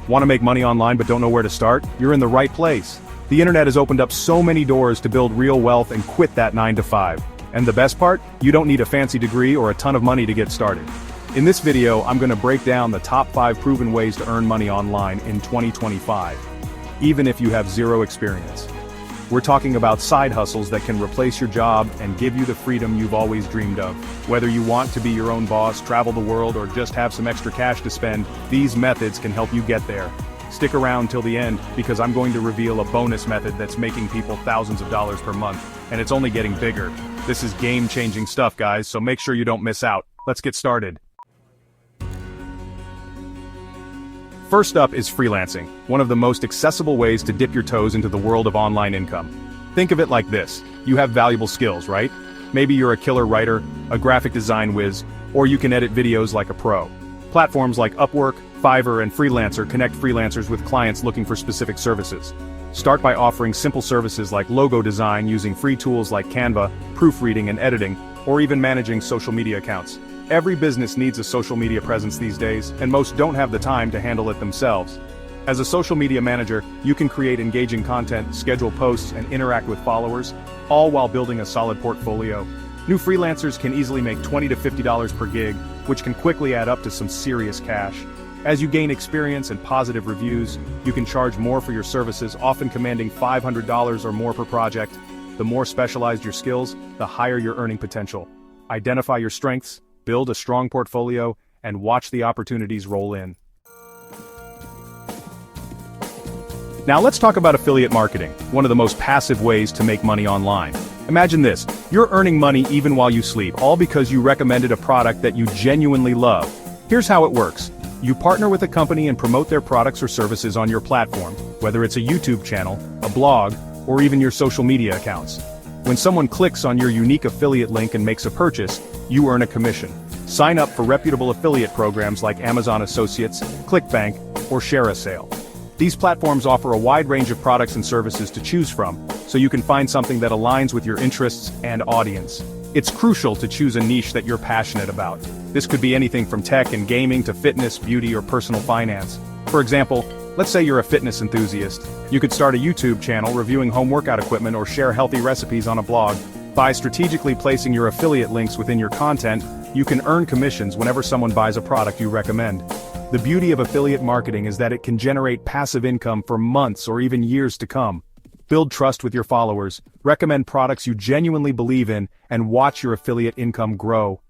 Want to make money online but don't know where to start? You're in the right place. The internet has opened up so many doors to build real wealth and quit that 9-to-5. And the best part? You don't need a fancy degree or a ton of money to get started. In this video, I'm going to break down the top 5 proven ways to earn money online in 2025, even if you have zero experience. We're talking about side hustles that can replace your job and give you the freedom you've always dreamed of. Whether you want to be your own boss, travel the world, or just have some extra cash to spend, these methods can help you get there. Stick around till the end, because I'm going to reveal a bonus method that's making people thousands of dollars per month, and it's only getting bigger. This is game-changing stuff, guys, so make sure you don't miss out. Let's get started. First up is freelancing, one of the most accessible ways to dip your toes into the world of online income. Think of it like this: you have valuable skills, right? Maybe you're a killer writer, a graphic design whiz, or you can edit videos like a pro. Platforms like Upwork, Fiverr, and Freelancer connect freelancers with clients looking for specific services. Start by offering simple services like logo design using free tools like Canva, proofreading and editing, or even managing social media accounts. Every business needs a social media presence these days, and most don't have the time to handle it themselves. As a social media manager, you can create engaging content, schedule posts, and interact with followers, all while building a solid portfolio. New freelancers can easily make $20 to $50 per gig, which can quickly add up to some serious cash. As you gain experience and positive reviews, you can charge more for your services, often commanding $500 or more per project. The more specialized your skills, the higher your earning potential. Identify your strengths, build a strong portfolio, and watch the opportunities roll in. Now let's talk about affiliate marketing, one of the most passive ways to make money online. Imagine this: you're earning money even while you sleep, all because you recommended a product that you genuinely love. Here's how it works. You partner with a company and promote their products or services on your platform, whether it's a YouTube channel, a blog, or even your social media accounts. When someone clicks on your unique affiliate link and makes a purchase, you earn a commission. Sign up for reputable affiliate programs like Amazon Associates, ClickBank, or ShareASale. These platforms offer a wide range of products and services to choose from, so you can find something that aligns with your interests and audience. It's crucial to choose a niche that you're passionate about. This could be anything from tech and gaming to fitness, beauty, or personal finance. For example, let's say you're a fitness enthusiast. You could start a YouTube channel reviewing home workout equipment or share healthy recipes on a blog. By strategically placing your affiliate links within your content, you can earn commissions whenever someone buys a product you recommend. The beauty of affiliate marketing is that it can generate passive income for months or even years to come. Build trust with your followers, recommend products you genuinely believe in, and watch your affiliate income grow.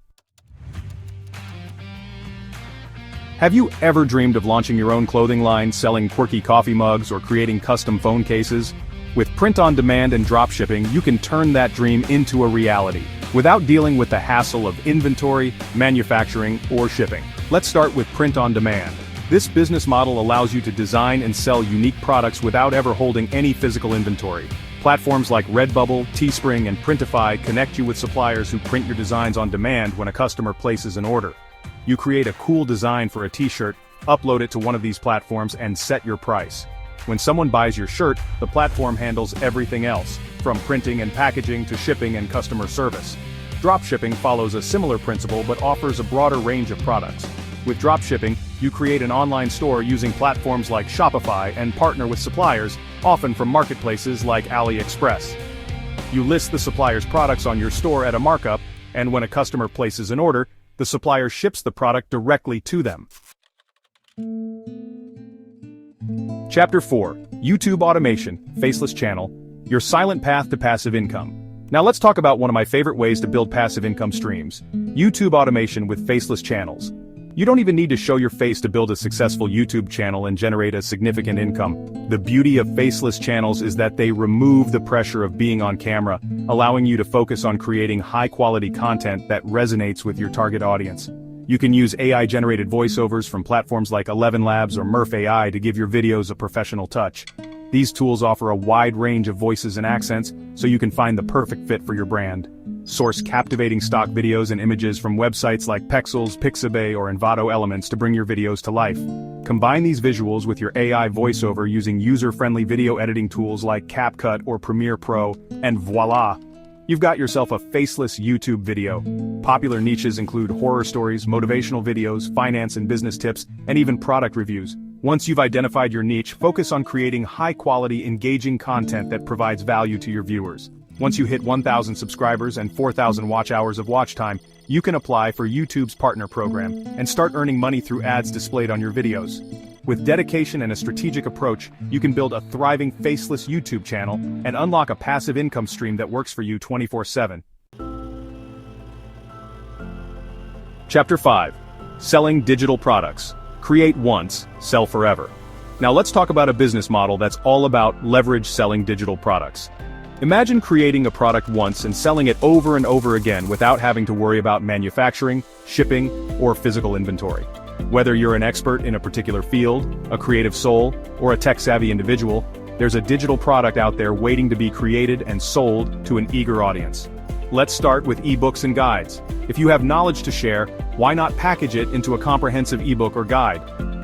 Have you ever dreamed of launching your own clothing line, selling quirky coffee mugs, or creating custom phone cases? With print-on-demand and dropshipping, you can turn that dream into a reality, without dealing with the hassle of inventory, manufacturing, or shipping. Let's start with print-on-demand. This business model allows you to design and sell unique products without ever holding any physical inventory. Platforms like Redbubble, Teespring, and Printify connect you with suppliers who print your designs on demand when a customer places an order. You create a cool design for a t-shirt, upload it to one of these platforms, and set your price. When someone buys your shirt, the platform handles everything else, from printing and packaging to shipping and customer service. Dropshipping follows a similar principle but offers a broader range of products. With dropshipping, you create an online store using platforms like Shopify and partner with suppliers, often from marketplaces like AliExpress. You list the supplier's products on your store at a markup, and when a customer places an order, the supplier ships the product directly to them. Chapter 4: YouTube Automation, Faceless Channel, Your Silent Path to Passive Income. Now let's talk about one of my favorite ways to build passive income streams: YouTube automation with faceless channels. You don't even need to show your face to build a successful YouTube channel and generate a significant income. The beauty of faceless channels is that they remove the pressure of being on camera, allowing you to focus on creating high-quality content that resonates with your target audience. You can use AI-generated voiceovers from platforms like 11 Labs or Murph AI to give your videos a professional touch. These tools offer a wide range of voices and accents, so you can find the perfect fit for your brand. Source captivating stock videos and images from websites like Pexels, Pixabay, or Envato Elements to bring your videos to life. Combine these visuals with your AI voiceover using user-friendly video editing tools like CapCut or Premiere Pro, and voila! You've got yourself a faceless YouTube video. Popular niches include horror stories, motivational videos, finance and business tips, and even product reviews. Once you've identified your niche, focus on creating high-quality, engaging content that provides value to your viewers. Once you hit 1,000 subscribers and 4,000 watch hours of watch time, you can apply for YouTube's partner program and start earning money through ads displayed on your videos. With dedication and a strategic approach, you can build a thriving faceless YouTube channel and unlock a passive income stream that works for you 24/7. Chapter 5. Selling digital products. Create once, sell forever. Now let's talk about a business model that's all about leverage selling digital products. Imagine creating a product once and selling it over and over again without having to worry about manufacturing, shipping, or physical inventory. Whether you're an expert in a particular field, a creative soul, or a tech-savvy individual, there's a digital product out there waiting to be created and sold to an eager audience. Let's start with ebooks and guides. If you have knowledge to share, why not package it into a comprehensive ebook or guide?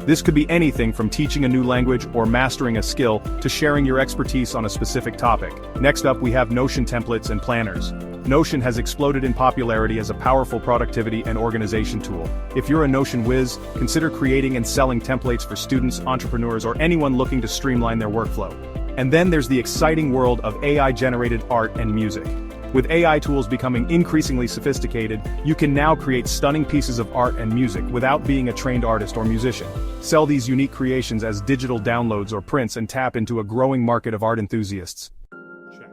This could be anything from teaching a new language or mastering a skill to sharing your expertise on a specific topic. Next up, we have Notion templates and planners. Notion has exploded in popularity as a powerful productivity and organization tool. If you're a Notion whiz, consider creating and selling templates for students, entrepreneurs, or anyone looking to streamline their workflow. And then there's the exciting world of AI-generated art and music. With AI tools becoming increasingly sophisticated, you can now create stunning pieces of art and music without being a trained artist or musician. Sell these unique creations as digital downloads or prints and tap into a growing market of art enthusiasts. Check.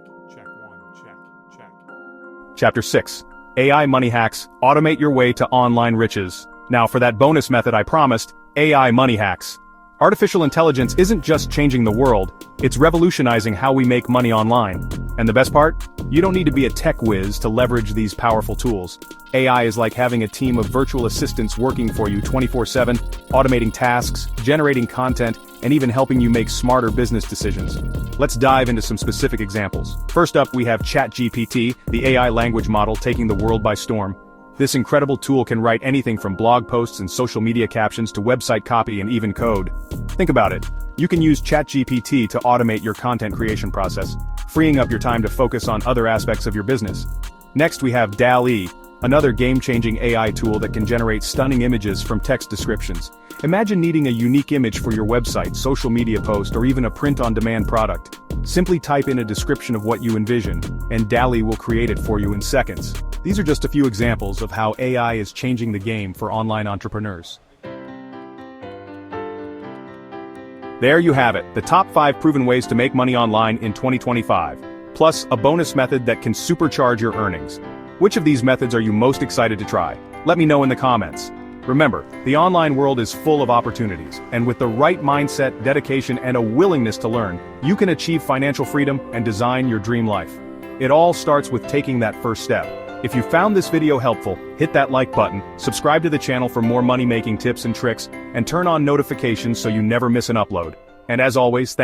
Chapter 6. AI Money Hacks. Automate your way to online riches. Now for that bonus method I promised, AI Money Hacks. Artificial intelligence isn't just changing the world, it's revolutionizing how we make money online. And the best part? You don't need to be a tech whiz to leverage these powerful tools. AI is like having a team of virtual assistants working for you 24/7, automating tasks, generating content, and even helping you make smarter business decisions. Let's dive into some specific examples. First up, we have ChatGPT, the AI language model taking the world by storm. This incredible tool can write anything from blog posts and social media captions to website copy and even code. Think about it. You can use ChatGPT to automate your content creation process, freeing up your time to focus on other aspects of your business. Next, we have DALL-E, another game-changing AI tool that can generate stunning images from text descriptions. Imagine needing a unique image for your website, social media post, or even a print-on-demand product. Simply type in a description of what you envision, and DALL-E will create it for you in seconds. These are just a few examples of how AI is changing the game for online entrepreneurs. There you have it, the top 5 proven ways to make money online in 2025, plus a bonus method that can supercharge your earnings. Which of these methods are you most excited to try? Let me know in the comments. Remember, the online world is full of opportunities, and with the right mindset, dedication, and a willingness to learn, you can achieve financial freedom and design your dream life. It all starts with taking that first step. If you found this video helpful, hit that like button, subscribe to the channel for more money-making tips and tricks, and turn on notifications so you never miss an upload. And as always, thanks